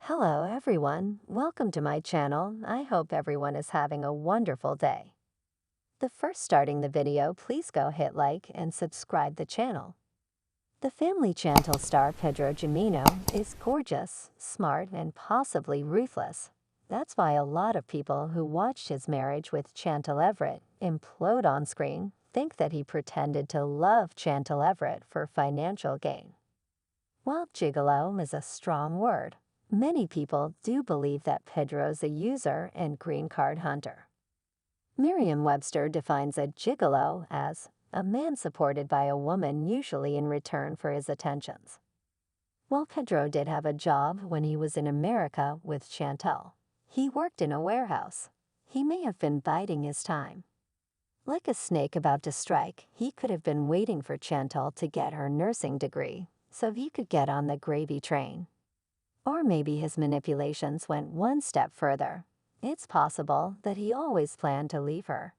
Hello everyone, welcome to my channel. I hope everyone is having a wonderful day. Starting the video, please go hit like and subscribe the channel. The family Chantel star Pedro Jimeno is gorgeous, smart, and possibly ruthless. That's why a lot of people who watched his marriage with Chantel Everett implode on screen think that he pretended to love Chantel Everett for financial gain. While gigolo is a strong word, many people do believe that Pedro's a user and green card hunter. Merriam-Webster defines a gigolo as a man supported by a woman, usually in return for his attentions. While Pedro did have a job when he was in America with Chantel, he worked in a warehouse. He may have been biding his time. Like a snake about to strike, he could have been waiting for Chantel to get her nursing degree so he could get on the gravy train. Or maybe his manipulations went one step further. It's possible that he always planned to leave her.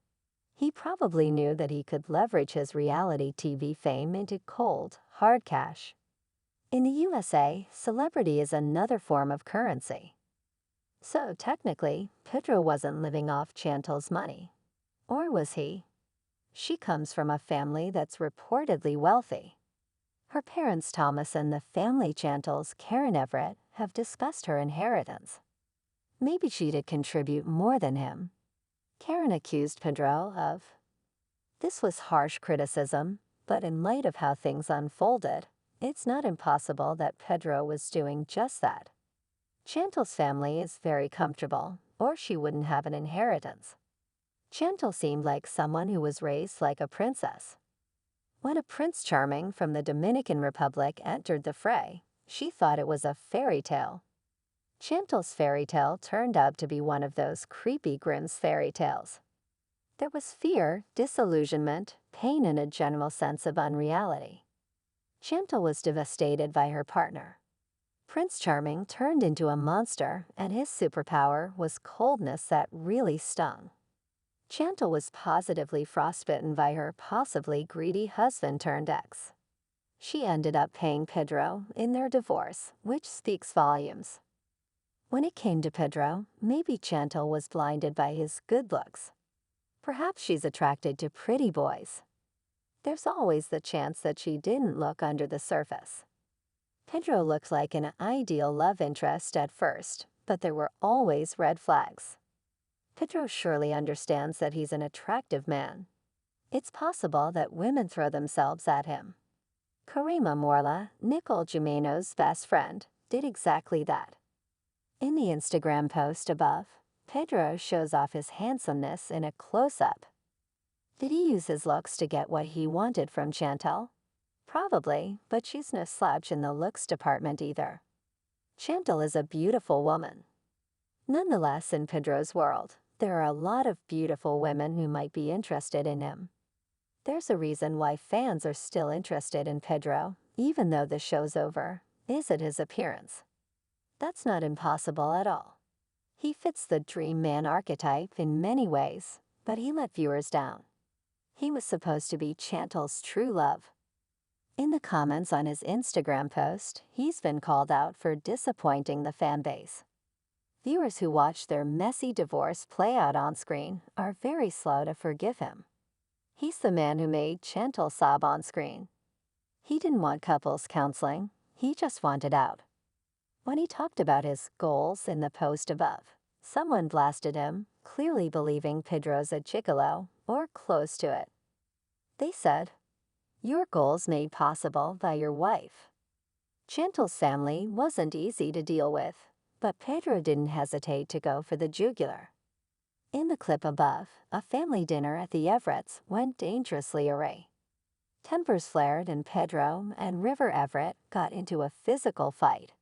He probably knew that he could leverage his reality TV fame into cold, hard cash. In the USA, celebrity is another form of currency. So technically, Pedro wasn't living off Chantel's money. Or was he? She comes from a family that's reportedly wealthy. Her parents, Thomas and the family Chantel's Karen Everett, have discussed her inheritance. Maybe she did contribute more than him. Karen accused Pedro of. This was harsh criticism, but in light of how things unfolded, it's not impossible that Pedro was doing just that. Chantel's family is very comfortable, or she wouldn't have an inheritance. Chantel seemed like someone who was raised like a princess. When a Prince Charming from the Dominican Republic entered the fray, she thought it was a fairy tale. Chantel's fairy tale turned out to be one of those creepy Grimm's fairy tales. There was fear, disillusionment, pain, and a general sense of unreality. Chantel was devastated by her partner. Prince Charming turned into a monster, and his superpower was coldness that really stung. Chantel was positively frostbitten by her possibly greedy husband-turned-ex. She ended up paying Pedro in their divorce, which speaks volumes. When it came to Pedro, maybe Chantel was blinded by his good looks. Perhaps she's attracted to pretty boys. There's always the chance that she didn't look under the surface. Pedro looked like an ideal love interest at first, but there were always red flags. Pedro surely understands that he's an attractive man. It's possible that women throw themselves at him. Karima Morla, Nicole Jimeno's best friend, did exactly that. In the Instagram post above, Pedro shows off his handsomeness in a close-up. Did he use his looks to get what he wanted from Chantel? Probably, but she's no slouch in the looks department either. Chantel is a beautiful woman. Nonetheless, in Pedro's world, there are a lot of beautiful women who might be interested in him. There's a reason why fans are still interested in Pedro, even though the show's over. Is it his appearance? That's not impossible at all. He fits the dream man archetype in many ways, but he let viewers down. He was supposed to be Chantel's true love. In the comments on his Instagram post, he's been called out for disappointing the fan base. Viewers who watch their messy divorce play out on screen are very slow to forgive him. He's the man who made Chantel sob on screen. He didn't want couples counseling, he just wanted out. When he talked about his goals in the post above, someone blasted him, clearly believing Pedro's a gigolo or close to it. They said, "Your goals made possible by your wife." Chantel's family wasn't easy to deal with, but Pedro didn't hesitate to go for the jugular. In the clip above, a family dinner at the Everetts went dangerously awry. Tempers flared and Pedro and River Everett got into a physical fight.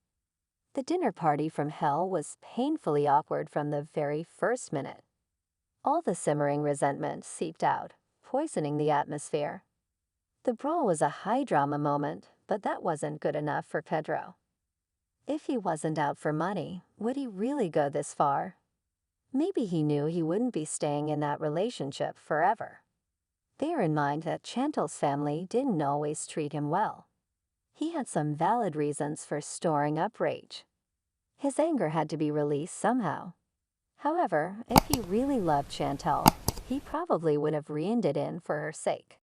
The dinner party from hell was painfully awkward from the very first minute. All the simmering resentment seeped out, poisoning the atmosphere. The brawl was a high-drama moment, but that wasn't good enough for Pedro. If he wasn't out for money, would he really go this far? Maybe he knew he wouldn't be staying in that relationship forever. Bear in mind that Chantel's family didn't always treat him well. He had some valid reasons for storing up rage. His anger had to be released somehow. However, if he really loved Chantel, he probably would have reined it in for her sake.